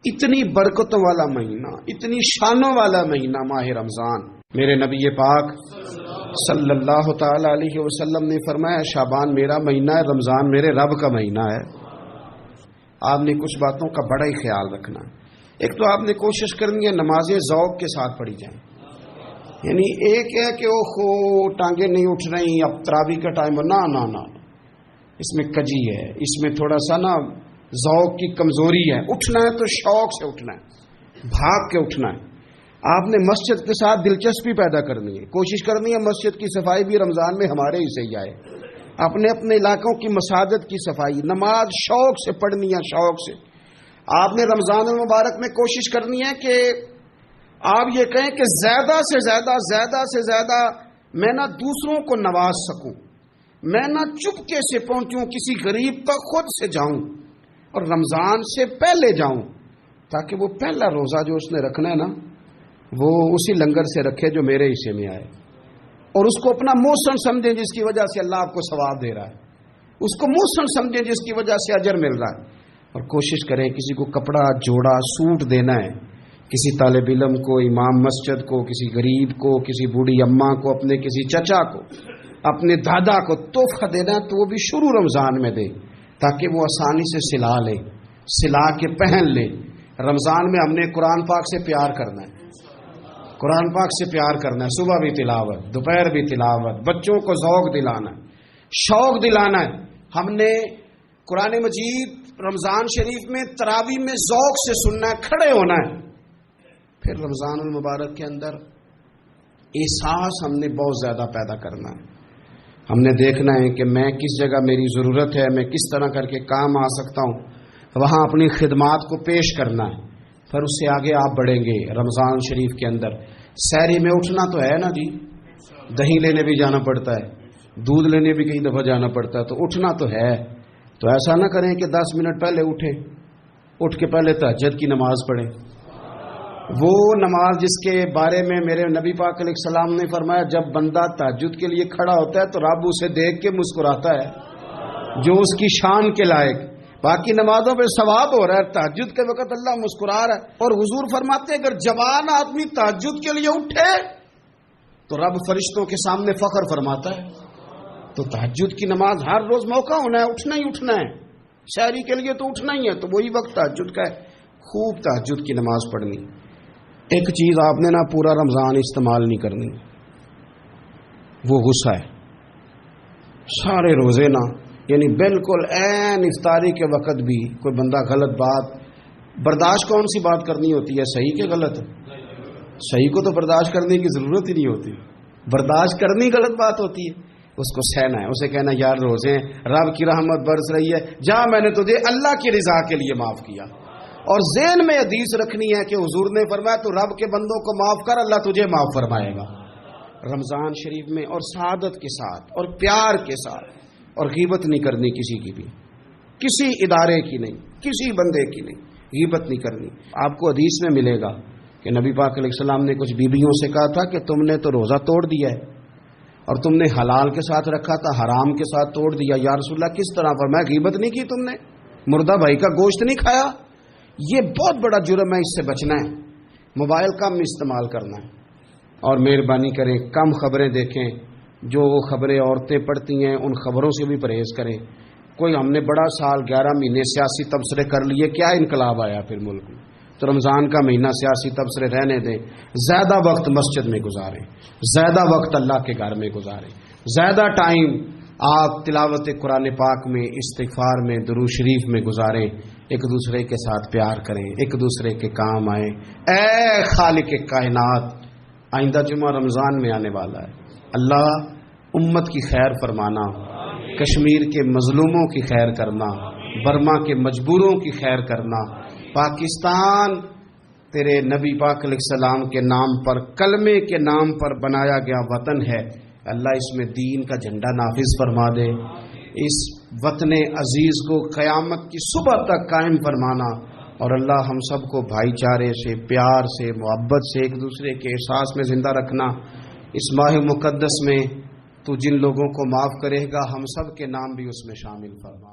اتنی برکتوں والا مہینہ، اتنی شانوں والا مہینہ ماہ رمضان۔ میرے نبی پاک صلی اللہ تعالی علیہ وسلم نے فرمایا شعبان میرا مہینہ ہے، رمضان میرے رب کا مہینہ ہے۔ آپ نے کچھ باتوں کا بڑا ہی خیال رکھنا ہے۔ ایک تو آپ نے کوشش کرنی ہے نمازیں ذوق کے ساتھ پڑھی جائیں، یعنی ایک ہے کہ اوہو ٹانگیں نہیں اٹھ رہی اب تراویح کا ٹائم، نہ اس میں کجی ہے، اس میں تھوڑا سا نا ذوق کی کمزوری ہے۔ اٹھنا ہے تو شوق سے اٹھنا ہے، بھاگ کے اٹھنا ہے۔ آپ نے مسجد کے ساتھ دلچسپی پیدا کرنی ہے، کوشش کرنی ہے مسجد کی صفائی بھی رمضان میں ہمارے ہی سے ہی آئے، اپنے اپنے علاقوں کی مساجد کی صفائی، نماز شوق سے پڑھنی ہے، شوق سے۔ آپ نے رمضان المبارک میں کوشش کرنی ہے کہ آپ یہ کہیں کہ زیادہ سے زیادہ میں نہ دوسروں کو نواز سکوں، میں نہ چپکے سے پہنچوں کسی غریب کا، خود سے جاؤں اور رمضان سے پہلے جاؤں، تاکہ وہ پہلا روزہ جو اس نے رکھنا ہے نا وہ اسی لنگر سے رکھے جو میرے حصے میں آئے، اور اس کو اپنا موسم سمجھیں جس کی وجہ سے اللہ آپ کو ثواب دے رہا ہے، اس کو موسم سمجھیں جس کی وجہ سے اجر مل رہا ہے۔ اور کوشش کریں کسی کو کپڑا جوڑا سوٹ دینا ہے، کسی طالب علم کو، امام مسجد کو، کسی غریب کو، کسی بوڑھی اماں کو، اپنے کسی چچا کو، اپنے دادا کو تحفہ دینا ہے تو وہ بھی شروع رمضان میں دے، تاکہ وہ آسانی سے سلا لے، سلا کے پہن لے۔ رمضان میں ہم نے قرآن پاک سے پیار کرنا ہے، قرآن پاک سے پیار کرنا ہے، صبح بھی تلاوت، دوپہر بھی تلاوت، بچوں کو ذوق دلانا ہے، شوق دلانا ہے۔ ہم نے قرآن مجید رمضان شریف میں تراویح میں ذوق سے سننا ہے، کھڑے ہونا ہے۔ پھر رمضان المبارک کے اندر احساس ہم نے بہت زیادہ پیدا کرنا ہے، ہم نے دیکھنا ہے کہ میں کس جگہ میری ضرورت ہے، میں کس طرح کر کے کام آ سکتا ہوں، وہاں اپنی خدمات کو پیش کرنا ہے۔ پھر اس سے آگے آپ بڑھیں گے۔ رمضان شریف کے اندر سحری میں اٹھنا تو ہے نا جی، دہی لینے بھی جانا پڑتا ہے، دودھ لینے بھی کئی دفعہ جانا پڑتا ہے، تو اٹھنا تو ہے۔ تو ایسا نہ کریں کہ 10 منٹ پہلے اٹھیں، اٹھ کے پہلے تہجد کی نماز پڑھیں، وہ نماز جس کے بارے میں میرے نبی پاک علیہ السلام نے فرمایا جب بندہ تہجد کے لیے کھڑا ہوتا ہے تو رب اسے دیکھ کے مسکراتا ہے، جو اس کی شان کے لائق۔ باقی نمازوں پہ ثواب ہو رہا ہے، تہجد کے وقت اللہ مسکرا رہا ہے۔ اور حضور فرماتے ہیں اگر جوان آدمی تہجد کے لیے اٹھے تو رب فرشتوں کے سامنے فخر فرماتا ہے۔ تو تہجد کی نماز ہر روز موقع ہونا ہے، اٹھنا ہی اٹھنا ہے، شہری کے لیے تو اٹھنا ہی ہے، تو وہی وقت تہجد کا ہے، خوب تہجد کی نماز پڑھنی۔ ایک چیز آپ نے نا پورا رمضان استعمال نہیں کرنی، وہ غصہ ہے۔ سارے روزے نا، یعنی بالکل عین افطاری کے وقت بھی کوئی بندہ غلط بات برداشت، کون سی بات کرنی ہوتی ہے، صحیح کہ غلط؟ صحیح کو تو برداشت کرنے کی ضرورت ہی نہیں ہوتی، برداشت کرنی غلط بات ہوتی ہے، اس کو سہنا ہے، اسے کہنا یار روزے ہیں، رب کی رحمت برس رہی ہے، جا میں نے تجھے اللہ کی رضا کے لیے معاف کیا۔ اور ذہن میں حدیث رکھنی ہے کہ حضور نے فرمایا تو رب کے بندوں کو معاف کر، اللہ تجھے معاف فرمائے گا۔ رمضان شریف میں اور سعادت کے ساتھ اور پیار کے ساتھ، اور غیبت نہیں کرنی کسی کی بھی، کسی ادارے کی نہیں، کسی بندے کی نہیں، غیبت نہیں کرنی۔ آپ کو حدیث میں ملے گا کہ نبی پاک علیہ السلام نے کچھ بیویوں سے کہا تھا کہ تم نے تو روزہ توڑ دیا ہے اور تم نے حلال کے ساتھ رکھا تھا، حرام کے ساتھ توڑ دیا۔ یا رسول اللہ کس طرح؟ فرمایا غیبت نہیں کی تم نے، مردہ بھائی کا گوشت نہیں کھایا۔ یہ بہت بڑا جرم ہے، اس سے بچنا ہے۔ موبائل کم استعمال کرنا ہے، اور مہربانی کریں کم خبریں دیکھیں، جو خبریں عورتیں پڑھتی ہیں ان خبروں سے بھی پرہیز کریں۔ کوئی ہم نے بڑا سال 11 مہینے سیاسی تبصرے کر لیے، کیا انقلاب آیا پھر ملک میں؟ تو رمضان کا مہینہ سیاسی تبصرے رہنے دیں، زیادہ وقت مسجد میں گزاریں، زیادہ وقت اللہ کے گھر میں گزاریں، زیادہ ٹائم آپ تلاوت قرآن پاک میں، استغفار میں، درود شریف میں گزاریں، ایک دوسرے کے ساتھ پیار کریں، ایک دوسرے کے کام آئیں۔ اے خالق کائنات، آئندہ جمعہ رمضان میں آنے والا ہے، اللہ امت کی خیر فرمانا، کشمیر کے مظلوموں کی خیر کرنا، برما کے مجبوروں کی خیر کرنا، پاکستان تیرے نبی پاک علیہ السلام کے نام پر، کلمے کے نام پر بنایا گیا وطن ہے، اللہ اس میں دین کا جھنڈا نافذ فرما دے، اس وطن عزیز کو قیامت کی صبح تک قائم فرمانا، اور اللہ ہم سب کو بھائی چارے سے، پیار سے، محبت سے، ایک دوسرے کے احساس میں زندہ رکھنا۔ اس ماہ مقدس میں تو جن لوگوں کو معاف کرے گا ہم سب کے نام بھی اس میں شامل فرما۔